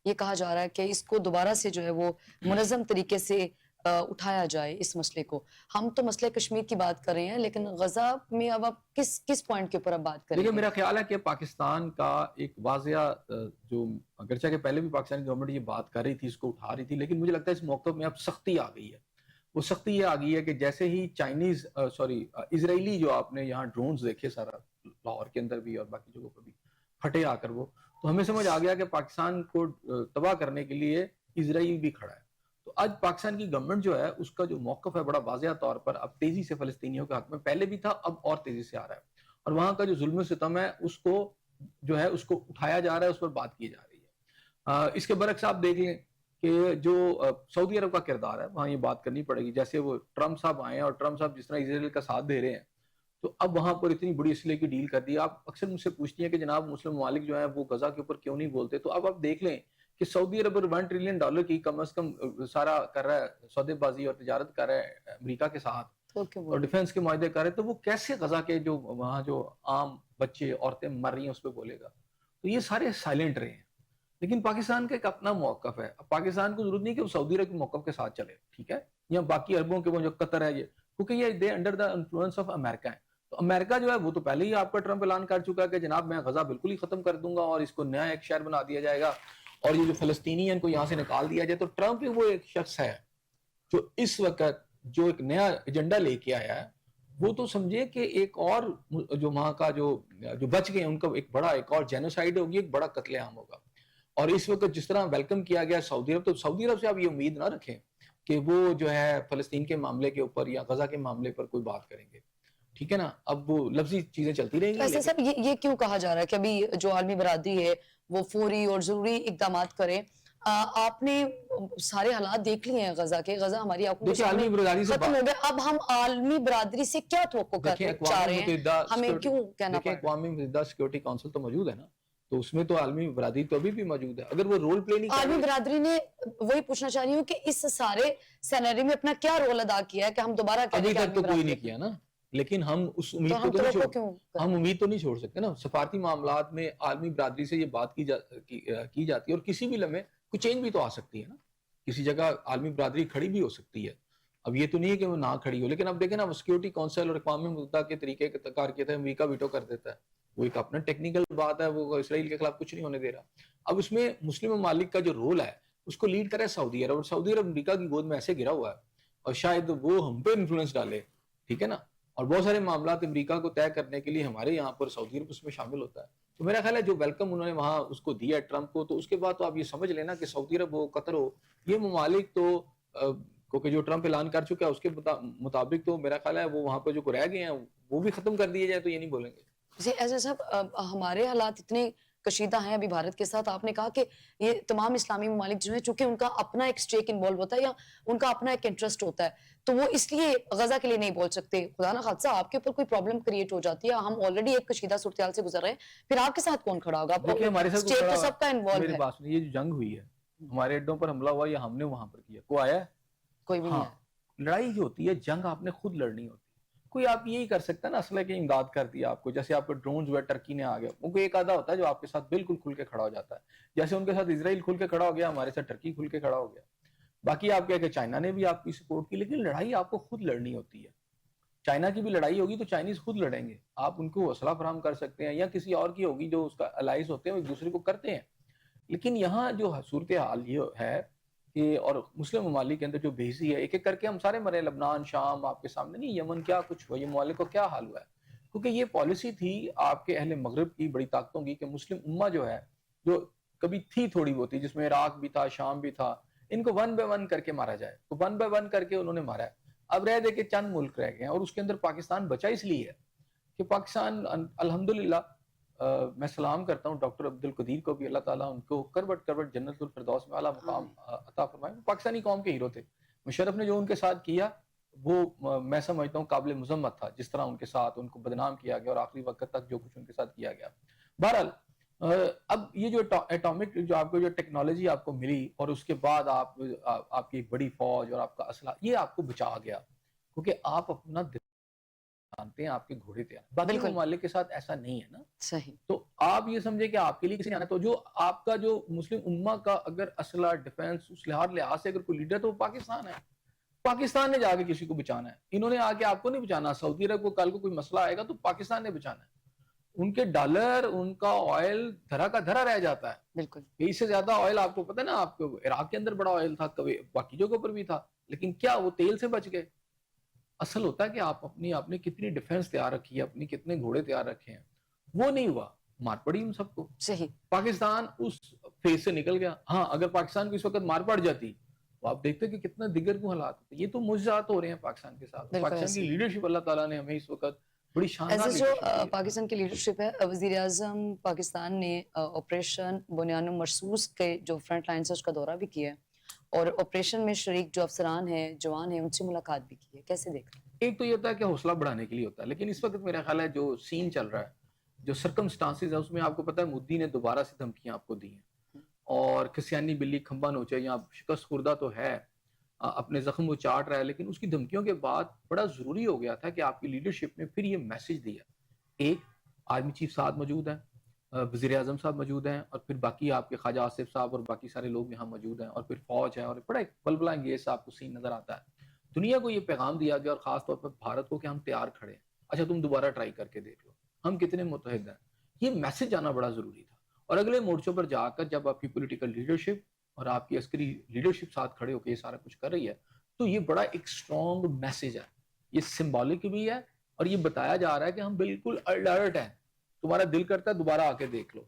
یہ کہا جا رہا ہے کہ اس کو دوبارہ سے جو ہے وہ منظم طریقے سے اٹھایا جائے اس مسئلے کو. ہم تو مسئلہ کشمیر کی بات کر رہے ہیں، لیکن غزہ میں اب آپ کس پوائنٹ کے اوپر اب بات کریں گے؟ دیکھیں، میرا خیال ہے کہ پاکستان کا ایک واضح جو اگرچہ کہ پہلے بھی پاکستانی گورنمنٹ یہ بات کر رہی تھی، اس کو اٹھا رہی تھی، لیکن مجھے لگتا ہے اس موقع میں اب سختی آ گئی ہے. وہ سختی یہ آ گئی ہے کہ جیسے ہی اسرائیلی جو آپ نے یہاں ڈرونز دیکھے سارا لاہور کے اندر بھی اور باقی جگہوں پر بھی پھٹے آ کر، وہ تو ہمیں سمجھ آ گیا کہ پاکستان کو تباہ کرنے کے لیے اسرائیل بھی کھڑا ہے. تو آج پاکستان کی گورنمنٹ جو ہے اس کا جو موقف ہے بڑا واضح طور پر اب تیزی سے فلسطینیوں کے حق میں، پہلے بھی تھا اب اور تیزی سے آ رہا ہے، اور وہاں کا جو ظلم و ستم ہے اس کو جو ہے اس کو اٹھایا جا رہا ہے، اس پر بات کی جا رہی ہے. اس کے برعکس آپ دیکھ لیں کہ جو سعودی عرب کا کردار ہے وہاں یہ بات کرنی پڑے گی. جیسے وہ ٹرمپ صاحب آئے ہیں اور ٹرمپ صاحب جس طرح اسرائیل کا ساتھ دے رہے ہیں، تو اب وہاں پر اتنی بڑی اسلحے کی ڈیل کر دی. آپ اکثر مجھ سے پوچھتی ہیں کہ جناب مسلم ممالک جو ہیں وہ غزہ کے اوپر کیوں نہیں بولتے، تو اب آپ دیکھ لیں کہ سعودی عرب $1 ٹریلین کی کم از کم سارا کر رہا ہے، سودے بازی اور تجارت کر رہا ہے امریکہ کے ساتھ، اور ڈیفنس کے معاہدے کر رہے ہیں. تو وہ کیسے غزہ کے جو وہاں جو عام بچے عورتیں مر رہی ہیں اس پہ بولے گا؟ تو یہ سارے سائلنٹ رہے ہیں. لیکن پاکستان کا ایک اپنا موقف ہے. اب پاکستان کو ضرورت نہیں کہ وہ سعودی عرب کے موقف کے ساتھ چلے، ٹھیک ہے، یا باقی عربوں کے وہ جو قطر ہے، یہ کیونکہ یہ they under the influence of America ہیں. تو امریکہ جو ہے وہ تو پہلے ہی آپ کا ٹرمپ اعلان کر چکا ہے کہ جناب میں غزہ بالکل ہی ختم کر دوں گا اور اس کو نیا ایک شہر بنا دیا جائے گا، اور یہ جو فلسطینی ہیں ان کو یہاں سے نکال دیا جائے. تو ٹرمپ ہی وہ ایک شخص ہے جو اس وقت جو ایک نیا ایجنڈا لے کے آیا ہے. وہ تو سمجھے کہ ایک اور جو وہاں کا جو بچ گئے ان کا ایک بڑا ایک اور جینوسائیڈ ہوگی، ایک بڑا قتل عام ہوگا. اور اس وقت جس طرح ویلکم کیا گیا سعودی عرب، تو سعودی عرب سے آپ یہ امید نہ رکھیں کہ وہ جو ہے فلسطین کے معاملے کے اوپر یا غزہ کے معاملے پر کوئی بات کریں گے، ٹھیک ہے نا. اب وہ لفظی چیزیں چلتی رہیں گی. ایسے سب یہ کیوں کہا جا رہا ہے کہ ابھی جو عالمی برادری ہے وہ فوری اور ضروری اقدامات کرے؟ آپ نے سارے حالات دیکھ لیے ہیں غزہ کے، غزہ ہماری آنکھوں کے سامنے ختم ہو گیا. اب ہم عالمی برادری سے کیا توقع چاہ رہے ہیں؟ ہمیں کیوں کہنا پڑ رہا ہے؟ اقوام متحدہ سیکورٹی کونسل تو موجود ہے نا، تو اس میں تو عالمی برادری تو ابھی بھی موجود ہے. اگر وہ رول پلے نہیں کر عالمی برادری نے، وہی پوچھنا چاہ رہی ہوں کہ اس سارے سینیریو میں اپنا کیا رول ادا کیا ہے کہ ہم دوبارہ ابھی تک تو کوئی نہیں کیا نا. لیکن ہم اس امید کو ہم امید تو نہیں چھوڑ سکتے نا. سفارتی معاملات میں عالمی برادری سے یہ بات کی جاتی ہے، اور کسی بھی لمحے کوئی چینج بھی تو آ سکتی ہے نا. کسی جگہ عالمی برادری کھڑی بھی ہو سکتی ہے. اب یہ تو نہیں ہے کہ وہ نہ کھڑی ہو، لیکن اب دیکھیں نا سیکورٹی کونسل اور اقوام متحدہ کے طریقے کار کیا تھا، امریکہ ویٹو کر دیتا ہے. وہ ایک اپنا ٹیکنیکل بات ہے، وہ اسرائیل کے خلاف کچھ نہیں ہونے دے رہا. اب اس میں مسلم ممالک کا جو رول ہے اس کو لیڈ کرے سعودی عرب, اور سعودی عرب امریکہ کی گود میں ایسے گرا ہوا ہے اور شاید وہ ہم پہ انفلوئنس ڈالے, ٹھیک ہے نا, اور بہت سارے معاملات امریکہ کو طے کرنے کے لیے ہمارے یہاں پر سعودی عرب اس میں شامل ہوتا ہے. تو میرا خیال ہے جو ویلکم انہوں نے وہاں اس کو دیا ٹرمپ کو, تو اس کے بعد تو آپ یہ سمجھ لینا کہ سعودی عرب ہو, قطر ہو, یہ ممالک تو کیونکہ جو ٹرمپ اعلان کر چکا ہے اس کے مطابق تو میرا خیال ہے وہ وہاں پہ جو رہ گئے ہیں وہ بھی ختم کر دیے جائے تو یہ نہیں بولیں گے. جی ایسا صاحب ہمارے حالات اتنے کشیدہ ہیں ابھی بھارت کے ساتھ. آپ نے کہا کہ یہ تمام اسلامی ممالک جو ہیں چونکہ ان کا اپنا ایک سٹیک انوالو ہوتا ہے یا ان کا اپنا ایک انٹرسٹ ہوتا ہے, تو وہ اس لیے غزہ کے لیے نہیں بول سکتے. خدا نہ خاصہ آپ کے اوپر کوئی پرابلم کریٹ ہو جاتی ہے, ہم آلریڈی ایک کشیدہ صورتحال سے گزر رہے ہیں, پھر آپ کے ساتھ کون کھڑا ہوگا؟ دیکھیں ہمارے ساتھ سٹیٹ تو سب کا انوالو میری ہے. بات سنیے, یہ جو جنگ ہوئی ہے ہمارے اڈوں پر حملہ ہوا یا ہم نے وہاں پر کیا, کوئی آیا ہے؟ کوئی بھی نہیں ہاں, لڑائی جو ہوتی ہے جنگ آپ نے خود لڑنی ہوتی ہے. کوئی آپ یہی کر سکتا ہے نا اسلحے کی امداد کر دیا آپ کو, جیسے آپ کو ڈرونز ہوئے ٹرکی نے آ گیا, ان کو ایک آدھا ہوتا ہے جو آپ کے ساتھ بالکل کھل کے کھڑا ہو جاتا ہے, جیسے ان کے ساتھ اسرائیل کھل کے کھڑا ہو گیا, ہمارے ساتھ ٹرکی کھل کے کھڑا ہو گیا. باقی آپ کہہ کہ چائنا نے بھی آپ کی سپورٹ کی, لیکن لڑائی آپ کو خود لڑنی ہوتی ہے. چائنا کی بھی لڑائی ہوگی تو چائنیز خود لڑیں گے, آپ ان کو اسلحہ فراہم کر سکتے ہیں, یا کسی اور کی ہوگی جو اس کا الائز ہوتے ہیں وہ ایک دوسرے کو کرتے ہیں. لیکن یہاں جو صورتحال یہ ہے کہ اور مسلم ممالک کے اندر جو بے حسی ہے, ایک ایک کر کے ہم سارے مرے, لبنان, شام آپ کے سامنے نہیں, یمن کیا کچھ ہوا, یہ ممالک کو کیا حال ہوا ہے, کیونکہ یہ پالیسی تھی آپ کے اہل مغرب کی بڑی طاقتوں کی کہ مسلم امہ جو ہے, جو کبھی تھی تھوڑی بہت, جس میں عراق بھی تھا, شام بھی تھا, ان کو ون بائی ون کر کے مارا جائے, تو ون بائی ون کر کے انہوں نے مارا ہے. اب رہ دے کے چند ملک رہ گئے ہیں, اور اس کے اندر پاکستان بچا اس لیے ہے کہ پاکستان الحمدللہ, میں سلام کرتا ہوں ڈاکٹر عبد القدیر کو بھی, اللہ تعالیٰ ان کو کروٹ کروٹ جنت الفردوس میں اعلیٰ مقام عطا فرمائے. پاکستانی قوم کے ہیرو تھے. مشرف نے جو ان کے ساتھ کیا وہ میں سمجھتا ہوں قابل مذمت تھا, جس طرح ان کے ساتھ ان کو بدنام کیا گیا اور آخری وقت تک جو کچھ ان کے ساتھ کیا گیا. بہرحال اب یہ جو ایٹامک جو آپ کو جو ٹیکنالوجی آپ کو ملی, اور اس کے بعد آپ کی ایک بڑی فوج اور آپ کا اسلحہ, یہ آپ کو بچا گیا کیونکہ آپ اپنا جانتے ہیں, آپ کے گھوڑے تیار. باقی ممالک کے ساتھ ایسا نہیں ہے نا, صحیح. تو آپ یہ سمجھے کہ آپ کے لیے کسی نے آنا, تو جو آپ کا جو مسلم امہ کا اگر اسلحہ ڈیفنس اس لحاظ سے اگر کوئی لیڈر تو وہ پاکستان ہے. پاکستان نے جا کے کسی کو بچانا ہے, انہوں نے آ کے آپ کو نہیں بچانا. سعودی عرب کو کل کو کوئی مسئلہ آئے گا تو پاکستان نے بچانا ہے. ان کے ڈالر, ان کا آئل دھرا کا دھرا رہ جاتا ہے. بالکل, اس سے زیادہ آئل آپ کو پتہ ہے نا, آپ کو عراق کے اندر بڑا آئل تھا, باقی جگہوں پر بھی تھا, لیکن کیا وہ تیل سے بچ گئے؟ اصل ہوتا ہے کہ آپ نے کتنی ڈیفنس تیار رکھی ہے, اپنی کتنے گھوڑے تیار رکھے ہیں. وہ نہیں ہوا, مار پڑی ان سب کو. صحیح. پاکستان اس فیز سے نکل گیا. ہاں اگر پاکستان کو اس وقت مار پڑ جاتی تو آپ دیکھتے کہ کتنا دیگر کو حالات ہوتے. یہ تو معجزات ہو رہے ہیں پاکستان کے ساتھ. پاکستان کی لیڈرشپ اللہ تعالیٰ نے ہمیں اس وقت بڑی شاندار ایسے جو پاکستان کی لیڈرشپ ہے, وزیر اعظم پاکستان نے آپریشن بنیان مرصوص کے جو فرنٹ لائنز ہے اس کا دورہ بھی کیا ہے, اور آپریشن میں شریک جو افسران ہیں, جوان ہیں, ان سے ملاقات بھی کی ہے. کیسے دیکھ رہے ہیں؟ ایک تو یہ ہوتا ہے کہ حوصلہ بڑھانے کے لیے ہوتا ہے, لیکن اس وقت میرا خیال ہے جو سین چل رہا ہے, جو سرکمسٹانسز ہے, اس میں آپ کو پتہ ہے مودی نے دوبارہ سے دھمکیاں آپ کو دی ہیں, اور کسیانی بلی کھمبا نوچے, یا شکست خوردہ تو ہے, اپنے زخم وہ چاٹ رہا ہے, لیکن اس کی دھمکیوں کے بعد بڑا ضروری ہو گیا تھا کہ آپ کی لیڈرشپ نے پھر یہ میسج دیا. ایک آرمی چیف صاحب موجود ہیں, وزیر اعظم صاحب موجود ہیں, اور پھر باقی آپ کے خواجہ آصف صاحب اور باقی سارے لوگ یہاں موجود ہیں, اور پھر فوج ہے, اور بڑا ایک بلبلا انگیز آپ کو سین نظر آتا ہے. دنیا کو یہ پیغام دیا گیا, اور خاص طور پر بھارت کو, کہ ہم تیار کھڑے ہیں, اچھا تم دوبارہ ٹرائی کر کے دیکھ لو, ہم کتنے متحد ہیں. یہ میسج آنا بڑا ضروری تھا. اور اگلے مورچوں پر جا کر جب آپ کی پولیٹیکل لیڈرشپ اور آپ کی عسکری لیڈرشپ ساتھ کھڑے ہو کے یہ سارا کچھ کر رہی ہے, تو یہ بڑا ایک اسٹرانگ میسج ہے. یہ سمبولک بھی ہے, اور یہ بتایا جا رہا ہے کہ ہم بالکل الرٹ ہیں, تمہارا دل کرتا ہے دوبارہ آ کے دیکھ لو.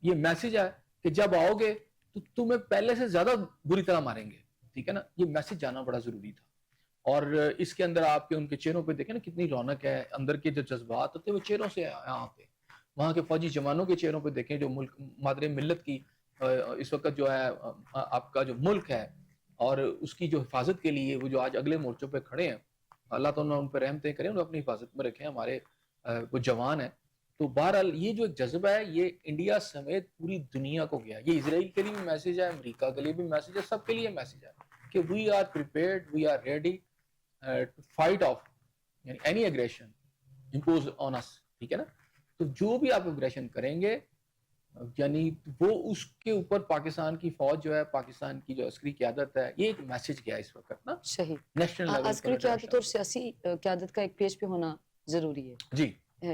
یہ میسج ہے کہ جب آؤ گے تو تمہیں پہلے سے زیادہ بری طرح ماریں گے, ٹھیک ہے نا. یہ میسج جانا بڑا ضروری تھا. اور اس کے اندر آپ کے ان کے چہروں پہ دیکھیں نا کتنی رونق ہے, اندر کے جو جذبات ہوتے ہیں وہ چہروں سے یہاں آتے ہیں. وہاں کے فوجی جوانوں کے چہروں پہ دیکھیں, جو ملک مادر ملت کی اس وقت جو ہے آپ کا جو ملک ہے, اور اس کی جو حفاظت کے لیے وہ جو آج اگلے مورچوں پہ کھڑے ہیں, اللہ تعالیٰ ان پہ رحمتیں کریں, انہیں اپنی حفاظت میں رکھیں, ہمارے وہ جوان ہیں. تو بہرحال یہ جو ایک جذبہ ہے, یہ انڈیا سمیت پوری دنیا کو گیا. یہ اسرائیل کے لیے بھی میسج ہے, امریکہ کے لیے بھی میسج ہے, سب کے لیے میسج ہے کہ we are prepared, we are ready to fight off any aggression impose on us, ٹھیک ہے نا. تو جو بھی آپ اگریشن کریں گے, یعنی وہ اس کے اوپر پاکستان کی فوج جو ہے, پاکستان کی جو عسکری قیادت ہے, یہ ایک میسج گیا اس وقت نا. صحیح. نیشنل لیول عسکری قیادت اور سیاسی قیادت کا ایک پیج پہ ہونا ضروری ہے جی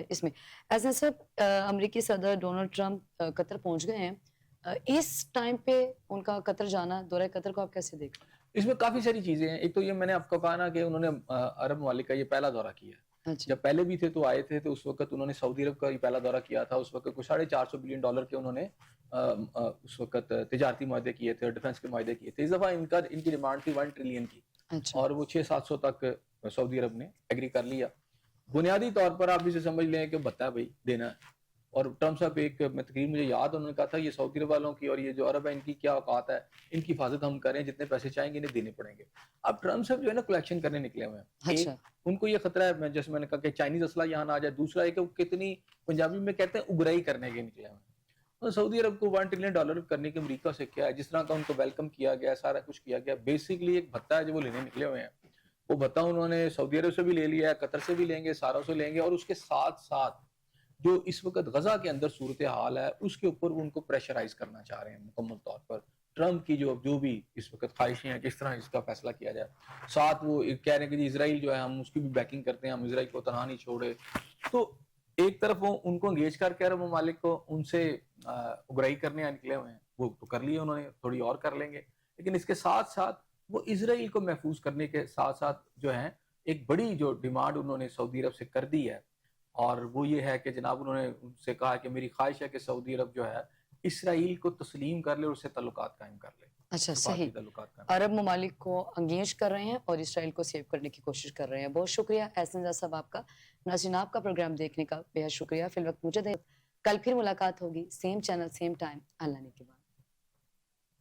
اس میں. ایسا صاحب امریکی صدر ڈونلڈ ٹرمپ قطر پہنچ گئے ہیں, اس ٹائم پہ ان کا قطر جانا، دورہ قطر کو آپ کیسے دیکھ رہے اس میں کافی ساری چیزیں ہیں. ایک تو یہ میں نے آپ کو کہا نا کہ انہوں نے عرب ممالک کا یہ پہلا دورہ کیا ہے. ہیں؟ جی جب پہلے بھی تھے تو آئے تھے تو اس وقت انہوں نے سعودی عرب کا یہ پہلا دورہ کیا تھا. اس وقت کوئی $450 بلین کے انہوں نے اس وقت تجارتی معاہدے کیے تھے اور ڈیفنس کے معاہدے کیے تھے. اس دفعہ ان کی ڈیمانڈ تھی 1 ٹریلین کی اچھا اور وہ 600-700 تک سعودی عرب نے ایگری کر لیا. بنیادی طور پر آپ اسے سمجھ لیں کہ بتا بھائی دینا ہے. اور ٹرمپ صاحب ایک میں تقریر مجھے یاد انہوں نے کہا تھا یہ سعودی عرب والوں کی اور یہ جو عرب ہے ان کی کیا اوقات ہے, ان کی حفاظت ہم کریں, جتنے پیسے چاہیں گے انہیں دینے پڑیں گے. اب ٹرمپ صاحب جو ہے نا کلیکشن کرنے نکلے ہوئے ہیں. ایک اچھا ان کو یہ خطرہ ہے جیسے میں نے کہا کہ چائنیز اسلحہ یہاں نہ آ جائے. دوسرا ہے کہ وہ کتنی پنجابی میں کہتے ہیں اگرائی کرنے کے نکلے ہوئے ہیں. اور سعودی عرب کو $1 ٹریلین کرنے کے امریکہ سے کیا ہے, جس طرح کا ان کو ویلکم کیا گیا, سارا کچھ کیا گیا, بیسکلی ایک بھتہ ہے جو وہ لینے نکلے ہوئے ہیں. وہ بھتہ انہوں نے سعودی عرب سے بھی لے لیا ہے, قطر سے بھی لیں گے, ساروں سے لیں گے. اور اس کے ساتھ ساتھ جو اس وقت غزہ کے اندر صورتحال ہے اس کے اوپر وہ ان کو پریشرائز کرنا چاہ رہے ہیں مکمل طور پر. ٹرمپ کی جو بھی اس وقت خواہشیں ہیں کس طرح اس کا فیصلہ کیا جائے. ساتھ وہ کہہ رہے ہیں کہ جی اسرائیل جو ہے ہم اس کی بھی بیکنگ کرتے ہیں, ہم اسرائیل کو تنہا نہیں چھوڑے. تو ایک طرف وہ ان کو انگیج کر کے عرب ممالک کو ان سے اگرائی کرنے نکلے ہوئے ہیں. وہ تو کر لیے انہوں نے, تھوڑی اور کر لیں گے. لیکن اس کے ساتھ ساتھ وہ اسرائیل کو محفوظ کرنے کے ساتھ ساتھ جو ہے ایک بڑی جو ڈیمانڈ انہوں نے سعودی عرب سے کر دی ہے, اور وہ یہ ہے کہ جناب انہوں نے ان سے کہا کہ میری خواہش ہے کہ سعودی عرب جو ہے اسرائیل کو تسلیم کر لے اور اس سے تعلقات قائم کر لے, اچھا سفارتی صحیح. تعلقات قائم. عرب ممالک کو انگیج کر رہے ہیں اور اسرائیل کو سیو کرنے کی کوشش کر رہے ہیں. بہت شکریہ احسن رضا صاحب آپ کا. ناظرین آپ کا پروگرام دیکھنے کا بے حد شکریہ. فی الوقت مجھے کل پھر ملاقات ہوگی, سیم چینل سیم ٹائم. اللہ نے کے بعد.